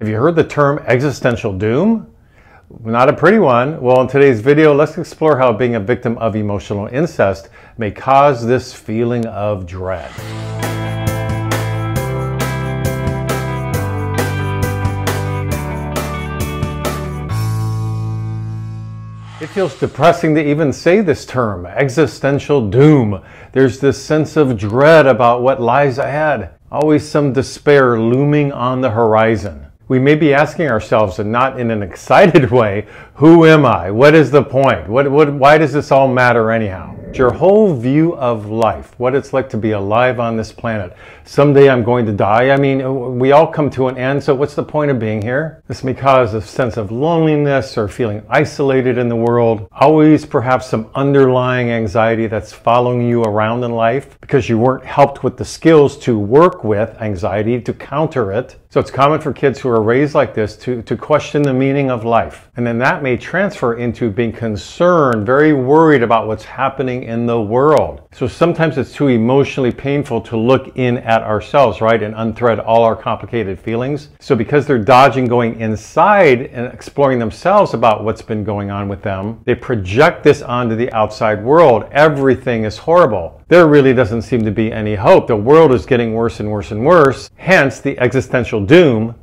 Have you heard the term existential doom? Not a pretty one. Well, in today's video, let's explore how being a victim of emotional incest may cause this feeling of dread. It feels depressing to even say this term, existential doom. There's this sense of dread about what lies ahead. Always some despair looming on the horizon. We may be asking ourselves, and not in an excited way, who am I? What is the point? Why does this all matter anyhow? Your whole view of life, what it's like to be alive on this planet. Someday I'm going to die. I mean, we all come to an end, so what's the point of being here? This may cause a sense of loneliness or feeling isolated in the world. Always perhaps some underlying anxiety that's following you around in life because you weren't helped with the skills to work with anxiety, to counter it. So it's common for kids who are raised like this to question the meaning of life. And then that may transfer into being concerned, very worried about what's happening in the world. So sometimes it's too emotionally painful to look in at ourselves, right, and unthread all our complicated feelings. So because they're dodging going inside and exploring themselves about what's been going on with them, they project this onto the outside world. Everything is horrible. There really doesn't seem to be any hope. The world is getting worse and worse and worse, hence the existential doom.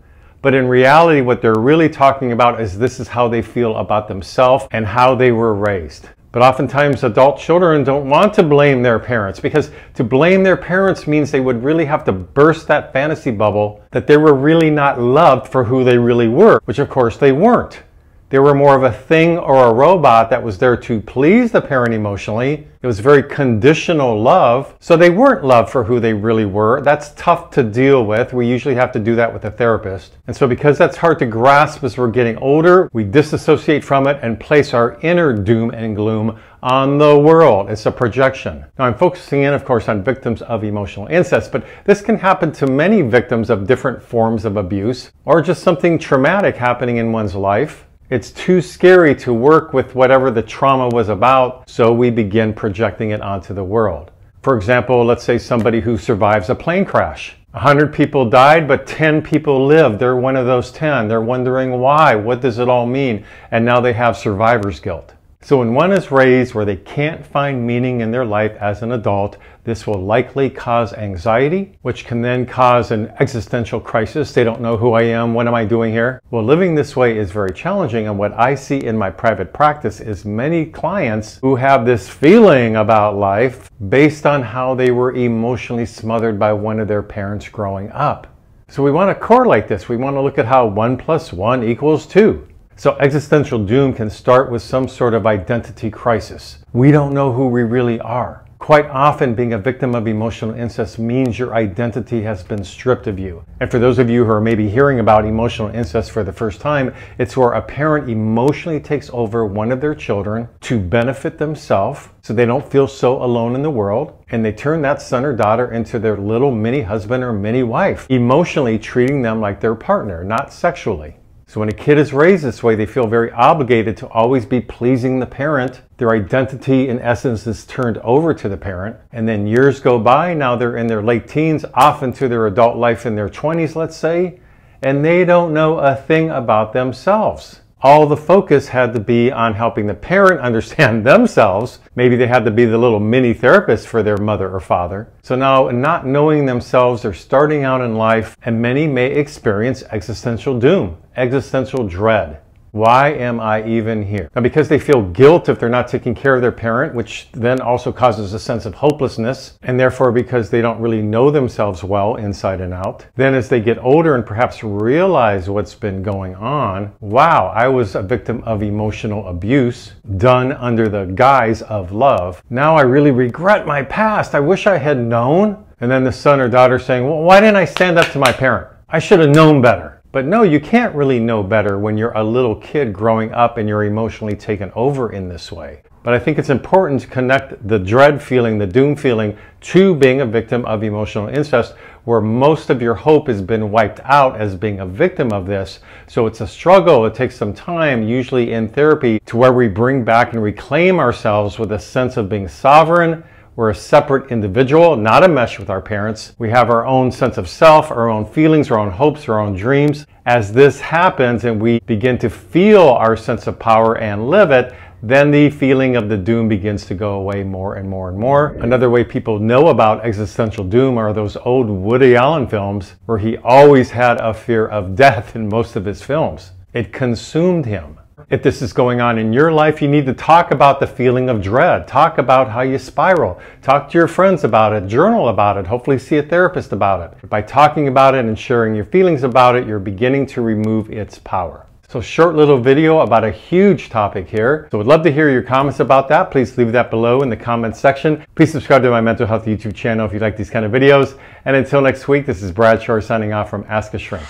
But in reality, what they're really talking about is this is how they feel about themselves and how they were raised. But oftentimes adult children don't want to blame their parents, because to blame their parents means they would really have to burst that fantasy bubble that they were really not loved for who they really were, which of course they weren't. They were more of a thing or a robot that was there to please the parent emotionally. It was very conditional love, so they weren't loved for who they really were. That's tough to deal with. We usually have to do that with a therapist. And so because that's hard to grasp as we're getting older, we disassociate from it and place our inner doom and gloom on the world. It's a projection. Now I'm focusing in, of course, on victims of emotional incest, but this can happen to many victims of different forms of abuse or just something traumatic happening in one's life. It's too scary to work with whatever the trauma was about, so we begin projecting it onto the world. For example, let's say somebody who survives a plane crash. 100 people died, but 10 people lived. They're one of those 10. They're wondering why, what does it all mean? And now they have survivor's guilt. So when one is raised where they can't find meaning in their life as an adult, this will likely cause anxiety, which can then cause an existential crisis. They don't know who I am, what am I doing here? Well, living this way is very challenging, and what I see in my private practice is many clients who have this feeling about life based on how they were emotionally smothered by one of their parents growing up. So we want to correlate this. We want to look at how 1 + 1 = 2. So existential doom can start with some sort of identity crisis. We don't know who we really are. Quite often, being a victim of emotional incest means your identity has been stripped of you. And for those of you who are maybe hearing about emotional incest for the first time, it's where a parent emotionally takes over one of their children to benefit themselves so they don't feel so alone in the world, and they turn that son or daughter into their little mini husband or mini wife, emotionally treating them like their partner, not sexually. So when a kid is raised this way, they feel very obligated to always be pleasing the parent. Their identity, in essence, is turned over to the parent. And then years go by, now they're in their late teens, off into their adult life in their 20s, let's say, and they don't know a thing about themselves. All the focus had to be on helping the parent understand themselves. Maybe they had to be the little mini therapist for their mother or father. So now, not knowing themselves, they're starting out in life, and many may experience existential doom, existential dread. Why am I even here? Now, because they feel guilt if they're not taking care of their parent, which then also causes a sense of hopelessness, and therefore because they don't really know themselves well inside and out. Then as they get older and perhaps realize what's been going on, wow, I was a victim of emotional abuse done under the guise of love. Now I really regret my past. I wish I had known. And then the son or daughter saying, well, why didn't I stand up to my parent? I should have known better. But no, you can't really know better when you're a little kid growing up and you're emotionally taken over in this way. But I think it's important to connect the dread feeling, the doom feeling, to being a victim of emotional incest, where most of your hope has been wiped out as being a victim of this. So it's a struggle. It takes some time, usually in therapy, to where we bring back and reclaim ourselves with a sense of being sovereign, We're a separate individual, not a mesh with our parents. We have our own sense of self, our own feelings, our own hopes, our own dreams. As this happens and we begin to feel our sense of power and live it, then the feeling of the doom begins to go away more and more and more. Another way people know about existential doom are those old Woody Allen films where he always had a fear of death in most of his films. It consumed him. If this is going on in your life, you need to talk about the feeling of dread. Talk about how you spiral. Talk to your friends about it. Journal about it. Hopefully see a therapist about it. By talking about it and sharing your feelings about it, you're beginning to remove its power. So short little video about a huge topic here. So I'd love to hear your comments about that. Please leave that below in the comments section. Please subscribe to my mental health YouTube channel if you like these kind of videos. And until next week, this is Brad Shore signing off from Ask a Shrink.